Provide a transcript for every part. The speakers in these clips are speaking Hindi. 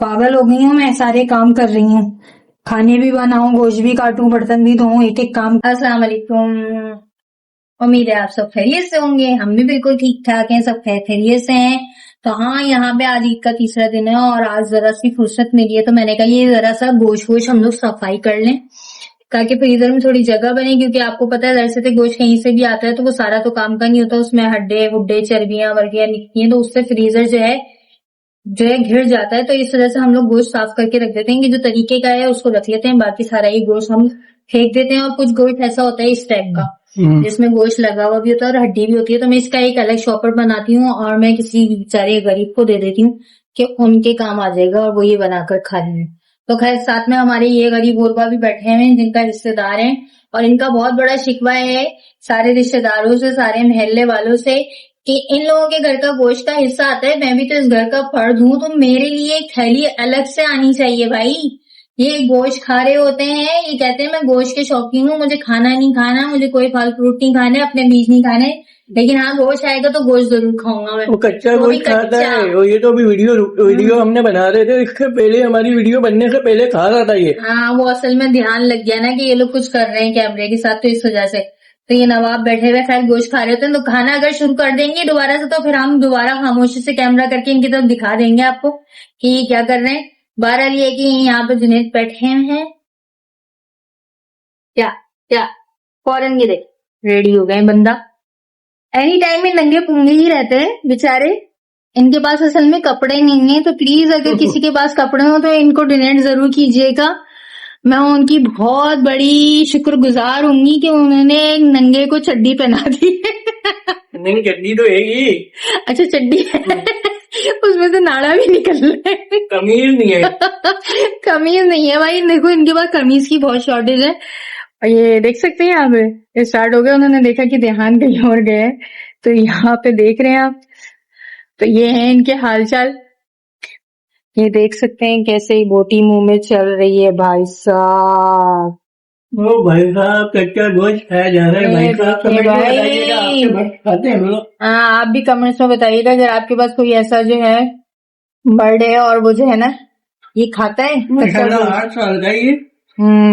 पागल हो गई हूँ मैं, सारे काम कर रही हूँ, खाने भी बनाऊं, गोश्त भी काटूं, बर्तन भी धोऊं, एक एक काम। अस्सलाम वालेकुम। उम्मीद है आप सब खैरियत से होंगे। हम भी बिल्कुल ठीक ठाक हैं, सब खैरियत से हैं। तो हाँ, यहाँ पे आज ईद का तीसरा दिन है और आज जरा सी फुर्सत मिली है, तो मैंने कहा ये जरा सा गोश्त वोश्त हम लोग सफाई कर लें ताकि फ्रीजर में थोड़ी जगह बने, क्योंकि आपको पता है दरअसल से गोश्त कहीं से भी आता है तो वो सारा तो काम का नहीं होता, उसमें हड्डे वुड्डे चर्बियां वर्गियां निकलती हैं, तो उससे फ्रीजर जो है घिर जाता है। तो इस तरह से हम लोग गोश्त साफ करके रख देते हैं कि जो तरीके का है उसको रख लेते हैं, बाकी सारा ही गोश्त हम फेंक देते हैं। और कुछ गोश्त ऐसा होता है इस टाइप का जिसमें गोश्त लगा हुआ भी होता है और हड्डी भी होती है, तो मैं इसका एक अलग शॉपर बनाती हूँ और मैं किसी बेचारे गरीब को दे देती हूँ कि उनके काम आ जाएगा और वो ये बनाकर खा लेंगे। तो खैर साथ में हमारे ये गरीब गुरबा भी बैठे हुए हैं जिनका रिश्तेदार है, और इनका बहुत बड़ा शिकवा है सारे रिश्तेदारों से, सारे मोहल्ले वालों से, कि इन लोगों के घर का गोश्त का हिस्सा आता है, मैं भी तो इस घर का फर्द हूँ, तो मेरे लिए एक थैली अलग से आनी चाहिए भाई। ये गोश्त खा रहे होते हैं, ये कहते हैं मैं गोश्त के शौकीन हूँ, मुझे खाना नहीं खाना, मुझे कोई फल फ्रूट नहीं खाने, अपने बीज नहीं खाने, लेकिन हाँ गोश्त आएगा तो गोश्त जरूर खाऊंगा मैं। वो कच्चा वो भी गोश्त खाता कच्चा। है। और ये तो अभी वीडियो हमने बना रहे थे, इससे पहले हमारी वीडियो बनने से पहले खा रहा था ये। हाँ, वो असल में ध्यान लग गया ना कि ये लोग कुछ कर रहे हैं कैमरे के साथ, तो इस वजह से तो ये नवाब बैठे हुए खैर गोश्त खा रहे होते हैं। तो खाना अगर शुरू कर देंगे दोबारा से तो फिर हम दोबारा खामोशी से कैमरा करके इनकी तरफ दिखा देंगे आपको कि ये क्या कर रहे हैं। बहरहाल ये कि यहाँ पे जुनैद बैठे हैं, क्या क्या फौरन ये देख रेडी हो गए बंदा। एनी टाइम में नंगे पुंगे ही रहते हैं बेचारे, इनके पास असल में कपड़े नहीं है, तो प्लीज अगर किसी के पास कपड़े हो तो इनको डोनेट जरूर कीजिएगा। मैं उनकी बहुत बड़ी शुक्रगुजार होंगी कि उन्होंने एक नंगे को चड्डी पहना दी। नहीं, चड्डी तो है ही। अच्छा चड्डी है, उसमें से नाड़ा भी निकल रहा है। कमीज नहीं है। कमीज नहीं है भाई, देखो इनके पास कमीज की बहुत शॉर्टेज है। और ये देख सकते हैं यहाँ पे स्टार्ट हो गया, उन्होंने देखा कि ध्यान कहीं और गया है, तो यहाँ पे देख रहे हैं आप। तो ये है इनके हालचाल, ये देख सकते हैं कैसे बोटी मुंह में चल रही है भाई साहब। ओ भाई साहब, कच्चा गोश्त खाया जा रहा है भाई साहब। देखिए कमेंट में भाई। बताइएगा आपके गोश्त खाते हैं हम लोग। हाँ, आप भी कमेंट्स में बताइएगा अगर आपके पास कोई ऐसा जो है बर्ड है और वो जो है ना ये खाता है कच्चा माशाल्लाह गोश्त। 8 साल का ये।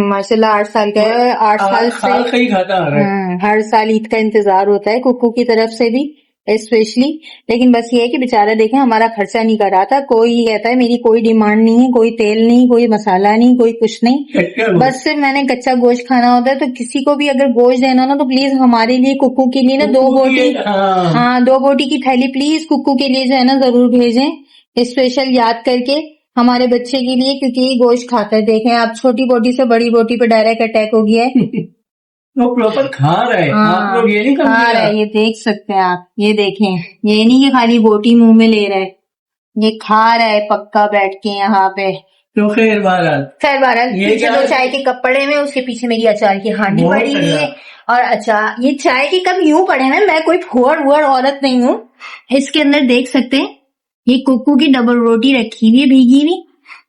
माशाल्लाह 8 साल का है, 8 साल साल से का ही खाता आ रहा है। हर साल ईद का इंतजार होता है कुक्कू की तरफ से भी स्पेशली। लेकिन बस ये है कि बेचारा देखें हमारा खर्चा नहीं कर रहा था, कोई कहता है मेरी कोई डिमांड नहीं है, कोई तेल नहीं, कोई मसाला नहीं, कोई कुछ नहीं, कच्चा गोश्त। बस सिर्फ मैंने कच्चा गोश्त खाना होता है। तो किसी को भी अगर गोश्त देना ना तो प्लीज हमारे लिए कुक्कू के लिए ना 2 बोटी, हाँ 2 बोटी की थैली प्लीज कुक्कू के लिए जो है ना जरूर भेजें, स्पेशल याद करके हमारे बच्चे के लिए, क्योंकि ये गोश्त खाता है। देखें आप, छोटी बोटी से बड़ी बोटी पे डायरेक्ट अटैक हो गया है। वो प्रॉपर खा रहा है। हाँ, आप लोग ये नहीं खा समझिएगा। रहा है, ये देख सकते हैं आप, ये देखें, ये नहीं कि खाली बोटी मुंह में ले रहा है, ये खा रहा है पक्का बैठ के यहाँ पे। तो खैर बहरहाल ये पीछे क्या दो है? चाय के कप पड़े हुए, उसके पीछे मेरी अचार की हांडी बहुत पड़ी हुई है। तगड़ा। और अचार, ये चाय के कप यूं पड़े हैं, मैं कोई फुअर औरत नहीं हूँ। इसके अंदर देख सकते हैं ये कुक्कू की डबल रोटी रखी हुई है भीगी हुई,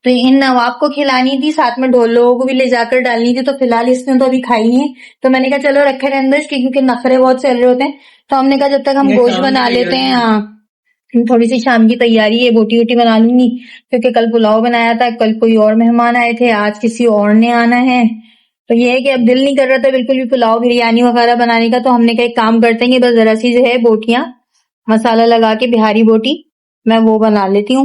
तो इन नवाब को खिलानी थी, साथ में ढोल लोगों को भी ले जाकर डालनी थी, तो फिलहाल इसने तो अभी खाई नहीं है, तो मैंने कहा चलो रखे रहे अंदर, क्योंकि नखरे बहुत चल रहे होते हैं, तो हमने कहा जब तक हम ये गोश्त शाम बना की लेते हैं। तैयारी। हाँ, थोड़ी सी शाम की तैयारी है, बोटी वोटी बना लूंगी, क्योंकि कल पुलाव बनाया था, कल कोई और मेहमान आए थे, आज किसी और ने आना है, तो ये है कि अब दिल नहीं कर रहा था बिल्कुल भी पुलाव बिरयानी वगैरह बनाने का, तो हमने कहा एक काम करते हैं कि बस जरा सी जो है बोटियां मसाला लगा के बिहारी बोटी मैं वो बना लेती हूँ,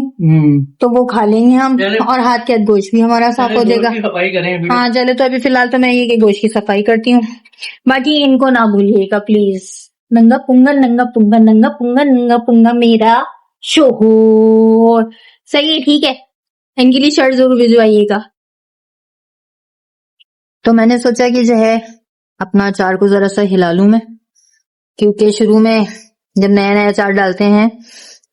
तो वो खा लेंगे हम, और हाथ के हाथ गोश्त भी हमारा साफ हो जाएगा। सफाई करें। हाँ चले, तो अभी फिलहाल तो मैं ये कि गोश्त की सफाई करती हूँ, बाकी इनको ना भूलिएगा प्लीज। नंगा पुंगा नंगा पुंगा नंगा पुंगा नंगा पुंगा मेरा शोहर, सही है ठीक है, इनके लिए शर्ट जरूर भिजवाइएगा। तो मैंने सोचा कि जो है अपना अचार को जरा सा हिला लूं मैं, क्योंकि शुरू में जब नया नया अचार डालते हैं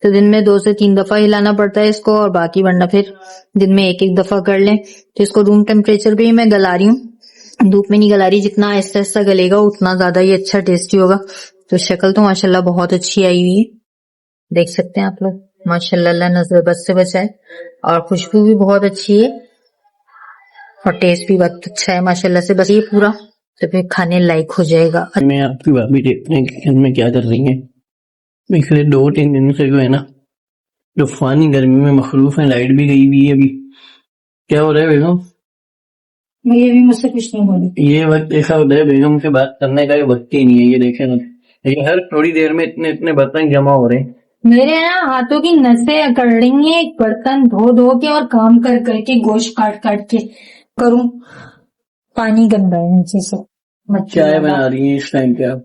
तो दिन में 2 से 3 दफा हिलाना पड़ता है इसको, और बाकी वरना फिर दिन में 1-1 दफा कर लें। तो इसको रूम टेम्परेचर पे ही मैं गला रही हूँ, धूप में नहीं गला रही, जितना आहिस्ता आहिस्ता गलेगा उतना ज्यादा ये अच्छा टेस्टी होगा। तो शक्ल तो माशाल्लाह बहुत अच्छी आई हुई है, देख सकते हैं आप लोग, माशाल्लाह अल्लाह नजर बद से बचाए, और खुशबू भी बहुत अच्छी है और टेस्ट भी बहुत अच्छा है माशाल्लाह से। बस ये पूरा तो फिर खाने लायक हो जाएगा। मैं आपकी भाभी देखते हैं किचन में क्या कर रही है। पिछले 2-3 दिन से जो है ना तूफानी गर्मी में मखरूफ है, लाइट भी गई हुई है अभी। क्या हो रहा है बेगम? ये भी मुझसे कुछ नहीं बोली। ये वक्त ऐसा होता है बेगम से बात करने का, ये वक्त ही नहीं है। ये देखे ना, ये हर थोड़ी देर में इतने इतने बर्तन जमा हो रहे हैं। मेरे ना हाथों की नसें अकड़ रही हैं, बर्तन धो धो के और काम कर करके, गोश्त काट काट के करूं। पानी गंदा है नीचे से। मच्छर चाय लगा। बना रही है इस टाइम पे आप?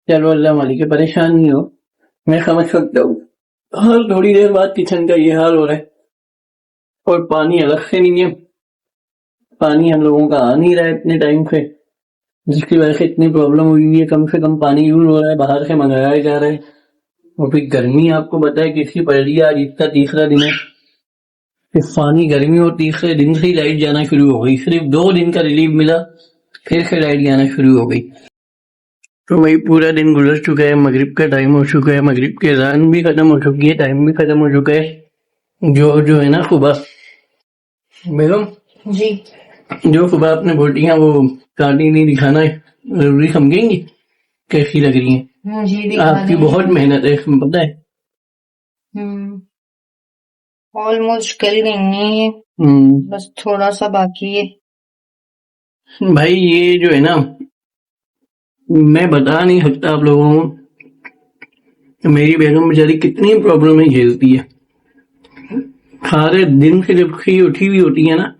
चलो अल्लाह मालिक है, परेशान नहीं हो, मैं समझ सकता हूँ। हर थोड़ी देर बाद किचन का ये हाल हो रहा है, और पानी अलग से नहीं है। पानी हम लोगों का आ नहीं रहा है इतने टाइम से, जिसकी वजह से इतनी प्रॉब्लम हुई है। कम से कम पानी यूज हो रहा है, बाहर से मंगाया जा रहा है। और फिर गर्मी आपको बताया किसकी पड़ रही है। आज इसका तीसरा दिन है, तूफानी गर्मी, और तीसरे दिन से ही लाइट जाना शुरू हो गई। सिर्फ 2 दिन का रिलीफ मिला, फिर से लाइट जाना शुरू हो गई। तो वही पूरा दिन गुजर चुका है, मगरिब का टाइम हो चुका है, मगरिब की अज़ान भी खत्म हो चुकी है, टाइम भी खत्म हो चुका है। जो है ना सुबह बेगम जी जो सुबह आपने बोटियां वो काटी नहीं दिखाना है, जरूरी समझेंगी कैसी लग रही है? जी दिखा आपकी देंगे। बहुत मेहनत है इसमें, पता है। ऑलमोस्ट कर देंगे ये, बस थोड़ा सा बाकी है। भाई ये जो है ना, मैं बता नहीं सकता आप लोगों को, मेरी बेगम बेचारी कितनी प्रॉब्लम झेलती है। सारे दिन से जब खी उठी हुई होती है ना,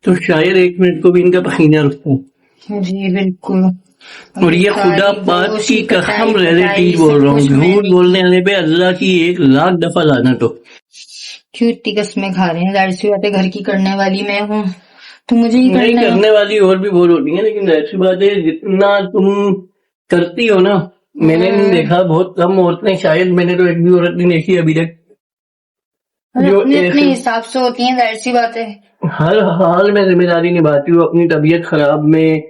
तो शायद 1 मिनट को भी इनका पसीना रुकता है। जी बिल्कुल। और ये खुदा पाक की कसम रिलेटिव बोल रहा हूँ, झूठ बोलने वाले पे अल्लाह की 1,00,000 दफा लानत हो। क्यों इतनी कस्में खा रहे हैं? जाहिर सी बात है, घर की करने वाली मैं हूँ, तो मुझे ही नहीं, करना है। करने वाली और भी बहुत होती है, लेकिन ऐसी बात है जितना तुम करती हो ना, मैंने नहीं देखा, बहुत कम औरतें, शायद मैंने तो एक भी औरत नहीं देखी अभी तक जो अपने अपने ऐसे हिसाब से होती है, जाहिर सी बात है। हर हाल में जिम्मेदारी निभाती हूँ। अपनी तबीयत खराब में,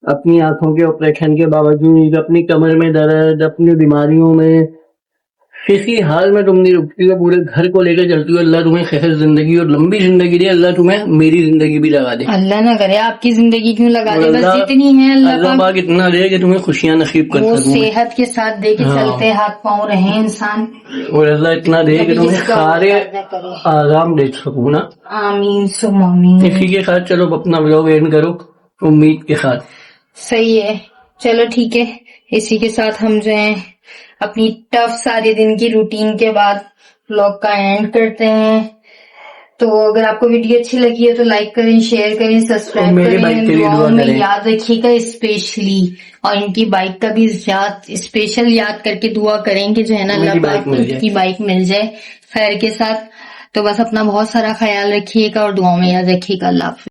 अपनी आंखों के ऑपरेशन के बावजूद, अपनी कमर में दर्द, अपनी बीमारियों में, किसी हाल में तुम नहीं रुकती हो, पूरे घर को लेकर चलती हो। अल्लाह तुम्हें सेहत जिंदगी और लंबी जिंदगी दे, अल्लाह तुम्हें मेरी जिंदगी भी लगा दे। अल्लाह ना करे आपकी जिंदगी क्यों लगा और दे, बस अल्लाह- जितनी है अल्लाह अल्लाह पाक इतना दे कि तुम्हें खुशियां नसीब कर वो सकूं मैं। सेहत के साथ दे के हाँ। चलते हाथ पांव रहे इंसान। और अल्लाह इतना दे कि कभी तुम्हें किसका सारे औकात न करे। आराम दे सकूं ना। आमीन सुम आमीन। इसी के साथ चलो अपना व्लॉग एंड करो, उम्मीद के साथ। सही है, चलो ठीक है। इसी के साथ हम जो है अपनी टफ सारे दिन की रूटीन के बाद व्लॉग का एंड करते हैं। तो अगर आपको वीडियो अच्छी लगी है तो लाइक करें, शेयर करें, और सब्सक्राइब मेरी बाइक करें, के लिए दुआओं दुआ में करें। याद रखिएगा स्पेशली, और इनकी बाइक का भी स्पेशल याद करके दुआ करें कि जो है ना मेरी अल्लाह बाइक पाक मिल जाए। इनकी बाइक मिल जाए खैर के साथ। तो बस अपना बहुत सारा ख्याल रखिएगा और दुआओं में याद रखिएगा। अल्लाह हाफिज।